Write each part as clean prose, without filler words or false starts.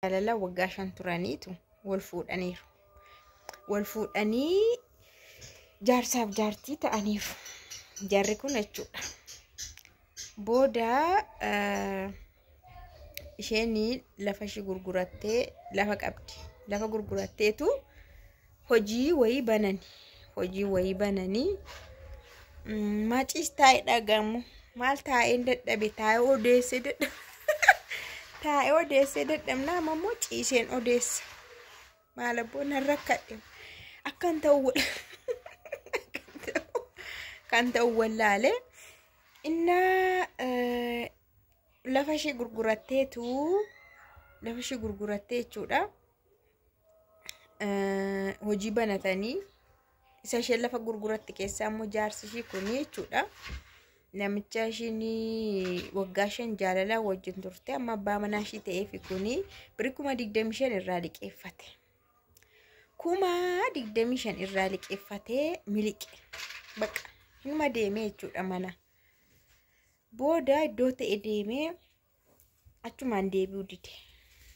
Jaalala waggaa 5 turaniitu wal fuudhaniiru. Wal fuudhanii jaarsaaf jaartii ta'aniiru. Jarri kun jechuudha. Booda isheen lafa ishee gurgurattee lafa qabdi. Lafa gurguratteetu hojii wayii banani. Hojii wayii bananii maciis taa'ee dhagamu. Maal taa'een dadhabe taa'ee odeesse dadhabe. Taa'ee odeesse dadhabna ammoo ciiseen odeessa. Maal abboon rakkadhe. Akkan ta'u kan ta'u wallaalee inna lafa ishee gurguratteetu lafa ishee gurgurattee jechuudha. Hojii banatanii isa ishee lafa gurguratte keessaa ammoo jaarsi ishee kun jechuudha. Namicha isheen waggaa 5 jaalala wajjin turte amma abbaa manaa ishee ta'eef kuni birrii 25,000 irraa liqeeffate. 25,000 irraa liqeeffatee miliqe. Baqa hinuma deemee jechuudha mana. Booda iddoo ta'e deemee achumaan deebi'uu dide.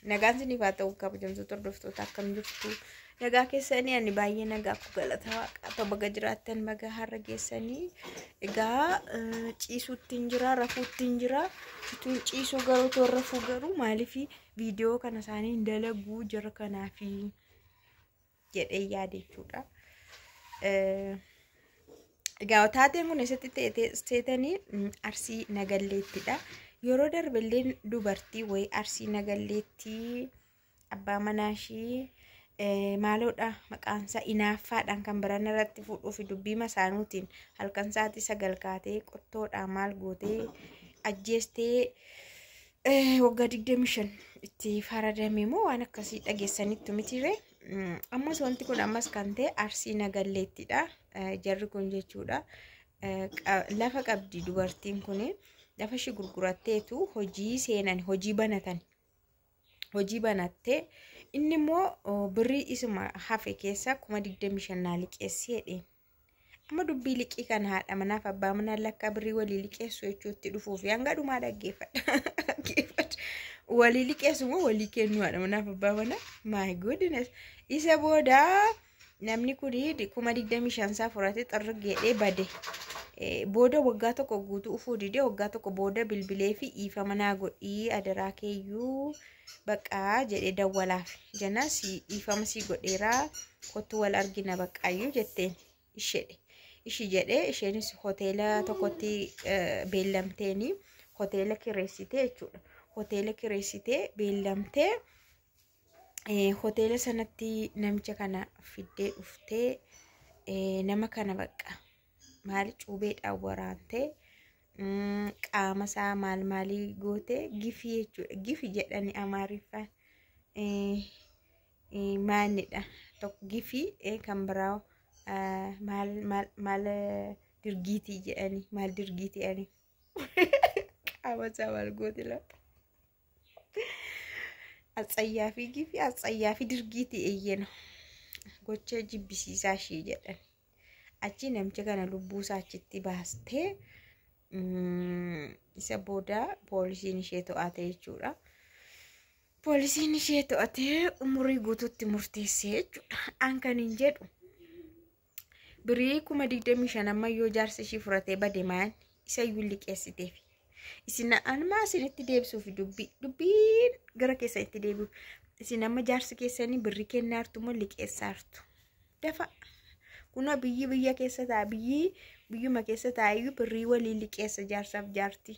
Nagaan isiniif haa ta'u kabajamtoota hordoftoota akkam jirtu. Nagaa keessanii ani baay'ee nagaa ku galata waaqa baga jiraattan baga har'a geessanii egaa ciisuutti hin jira rafuutti hin jira tun ciisuu garuu to rafuu garuu maaliif viidiyoo kana isaanii dalaguu jira kanaafi jedhee yaade jechuudha. Egaa taateen kun eessatti ta'e seetanii Arsii Nagalleettidha. Yeroo darbilleen dubartii way Arsii Nagalleetti abbaa manaa ishee maaloodha maqaan isaa inaaffaadhaan kan biran irratti fuudhuuf dubbii masaanuutiin halkan sa'aatii 9 kaatee qottoodhaan maal gootee ajjeestee waggaa 25 itti faradame moo waan akkasii dhageessanitti mitire. Ammas wanti kun ammas kan ta'e Arsii Nagalleettidha. Jarri kun jechuudha. Lafa qabdi dubartiin kun lafa ishee gurguratteetu hojii seenan hojii banatan. Hojii banattee inni immoo birrii isuma hafe keessa 25,000 liqeessee jedheen. Amma dubbii liqii kan haadha manaaf abbaa manaa lakka birrii walii liqeessu jechuutti dhufuuf hanga dhumaa dhaggeeffadha. Walii liqeessu moo walii kennu haadha manaaf abbaa manaa? My goodness. Isa booda namni kun 25,000 isaa fudhatee xarrgeedhee bade. Booda waggaa tokko guutuu ufuu didee waggaa tokko booda bilbilee fi dhiifama naa godhii adaraa keeyyuu baqaa jedhee dawwalaaf. Janas dhiifama sii godheeraa kottu wal argina baqaayyuu jetteen ishee. Ishi jedhee isheenis hoteela tokkotti beellamteeni hoteela kireessitee jechuudha. Hoteela kireessitee beellamtee hoteela sanatti namicha kana fiddee dhuftee nama kana baqa maal cuubeedhaan waraantee qaama isaa maal maalii goote gifii jechuudha. Gifi jedhani Amaariffaan maalidha tokko gifii kan biraa maal dirgiitii jedhani maal dirgiitii ani qaama isaa maal goote laata. Atsayyaafii gifii atsayyaafii dirgiitii eeyyena gocha jibbisiisaa ishee jedhan. Achi namicha kana lubbuu isaa achitti baastee isa booda poolisiin ishee to'ate jechuudha. Poolisiin ishee to'atee umurii guutuutti murteessee jechuudha. An kan hin jedhu birrii 25,000 amma yoo jaarsa ishee fudhatee bade maan isa iyyuu liqeessiteef. Isin anuma isinitti deebisuuf dubbiin gara keessanitti deebi'u. Isin amma jaarsi keessanii birrii kennaartu moo liqeessaartu? Dafa kuna biyya keessa ta'a biyyuma keessa taa'ayyuu birrii walii liqeessa jaarsaaf jaartii.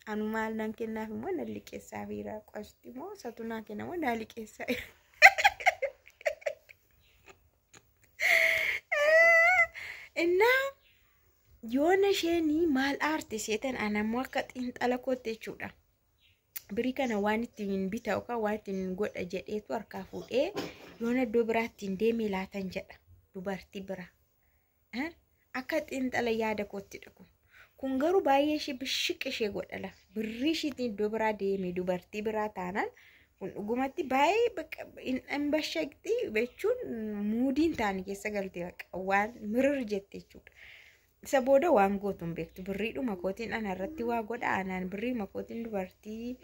Anu maal nan kennaaf immoo nan liqeessaa fiira qosti moo satu naa kenna moo naa liqeessaa. Innaa yoona isheenii maal aarte seetan anammoo akka xiinxala kootte jechuudha. Birrii kana waan ittiin bita yookaan waan ittiin godha jedheetu harkaa fuudhee yoona iddoo biraatti hin deemee laatan jedha dubartii bira. Akka xiinxala yaada koottidha kun. Kun garuu baay'ee ishee bishiq ishee godha lafa. Birrii isheetiin iddoo biraa deeme dubartii biraa taanaan kun dhugumatti baay'ee hin bashaqxi jechuun muudiin taane keessa galtee waan mirir jette jechuudha. Isa booda waan gootuun beektu birriidhuma kootiin ana irratti waa godha anaan birrii makootiin dubartii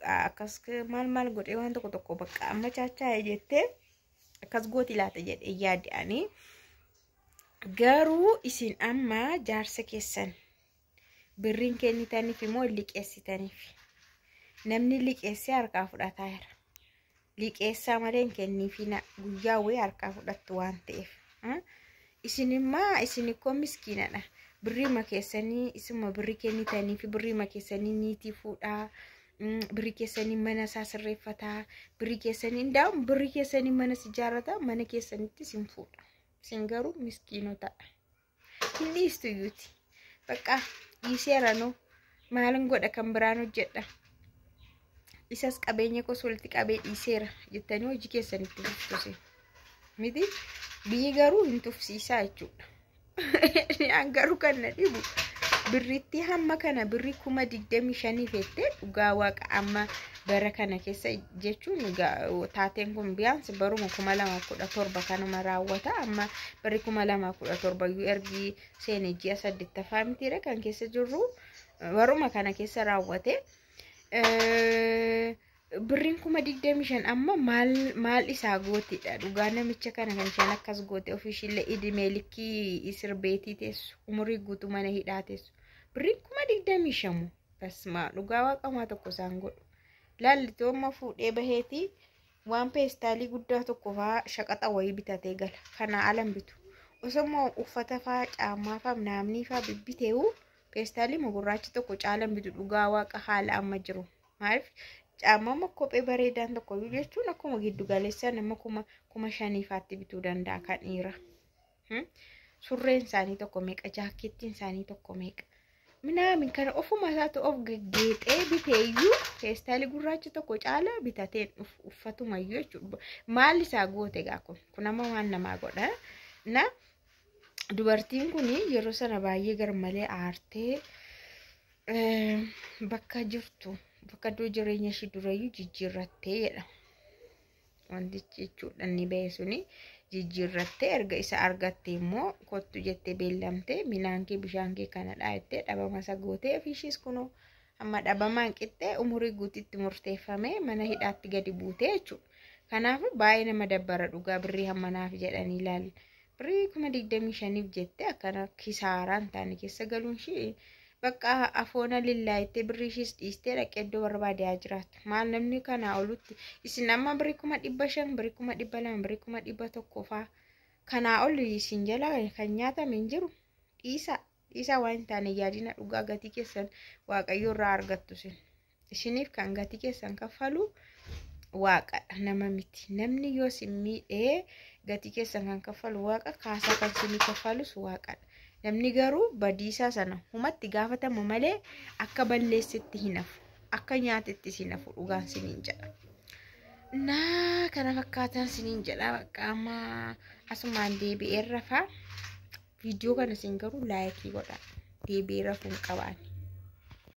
akkas maal godhee waan tokko bakka amma chaacha'e jettee akkas gooti laata jedhee yaadanii garuu isin amma jaarsa keessan birriin kennitaniif immoo liqeessitaniif namni liqeessee harkaa fudhataa jira. Liqeessaa malee kenniifina guyyaa wayii harkaa fudhattu waan ta'eef. Isin ikkoo miskiinadha. Birrii makeessanii isuma birrii kennitanii fi birrii makeessanii niitii fuudhaa. Birrii keessanii mana isaa sirreeffataa. Birrii keessanii ndaa'u birrii keessanii mana ijaarrataa mana keessanitti isin fuudha. Isin garuu miskiinotadha. Hin dhiistu iyyuuti. Bakka dhiiseera noo maalin godha kan biraan hojjedha. Isas qabeenya kos walitti qabee dhiiseera jettanii hojii keessanitti fuftose. Miti biyyi garuu hin tufsiisaa jechuudha. An garuu kan na dhibu birritti hamma kana birrii 25,000 fettee dhugaa waaqa amma bara kana keessa jechuun taateen kun biyaansi baruma 2017 kanuma raawwata amma barri 2017 ergi seenee ji'a 8 mitiira kan keessa jirru baruma kana keessa raawwate. Birriin 25,000 amma maal isaa gootidha dhugaa namicha kana kan isheen akkas goote ofiishillee idimee likkii isirbeetii teessu umurii guutuu mana hidhaa teessu birriin 25,000 basmaa dhugaa waaqamaa tokko isaan godhu laallituu amma fuudhee baheetii waan peestaalii guddaa tokko faa shaqaxa wayii bitatee gala kana alan bitu osoo uffata faa caammaa faa naamnii faa bibbiteewu peestaalii gurraacha tokko caalan bitu dhugaa waaqa haala amma jiru maaliif caamama kophee bareedaan tokko jechuun akkuma giddu galeessaa nama 5,000 faatti bituu danda'a kan dhiira. Surreen isaanii tokko meeqa jaakettiin isaanii tokko meeqa minaamin kana ofuma isaatu of geggeexee biteeyyuu peestaalii gurraacha tokko caala bitateen uffatumayyuu jechuudha. Maal isaa goote gaa kun amma waan namaa godha na dubartiin kun yeroo sana baay'ee garmalee aartee bakka jirtu bakka jireenya ishii durayyuu jijjiirrattee jedha. Wantichi jechuudha inni ba'e suni jijjiirrattee erga isa argatte immoo kottu jettee beellamte midhaan kee bishaan kee kana dhaayattee dhabama isa gootee ofiishiis kunoo amma dhabamaan qixxee umurii guutitti murteeffamee mana hidhaatti gadi buutee jechuudha. Kanaaf baay'ee nama dabbara dhugaa birrii hammanaaf jedhanii ilaali. Birrii 25,000 jettee akkana kisaaraan taane keessa galuun ishii bakka afoona lillaayittee birrii ishiis dhiistee dhaqee iddoo barbaadaa jiraatu. Maal namni kana olutti isin amma birrii 500 birrii 200 birrii 100 faa kana ol isin jala kan nyaatame hin jiru dhiisa waan taane yaadina dhugaa gatii keessan waaqayyo irraa argattu isiniif kan gatii keessan kaffalu waaqa nama miti namni yoo simmiidhee gatii keessan kan kaffalu waaqa kaasaa kan sinii kaffalus waaqadha. Namni garuu badiisaa sana humatti gaafatamu malee akka balleessitti hin hafu akka nyaatetti hin hafu dhugaan siniin jedha. Naa kana fakkaatan siniin jedha bakka amma asumaan deebi'ee rafaa viidiyoo kana sin garuu laayikii godhaa deebi'ee rafuun qabaani.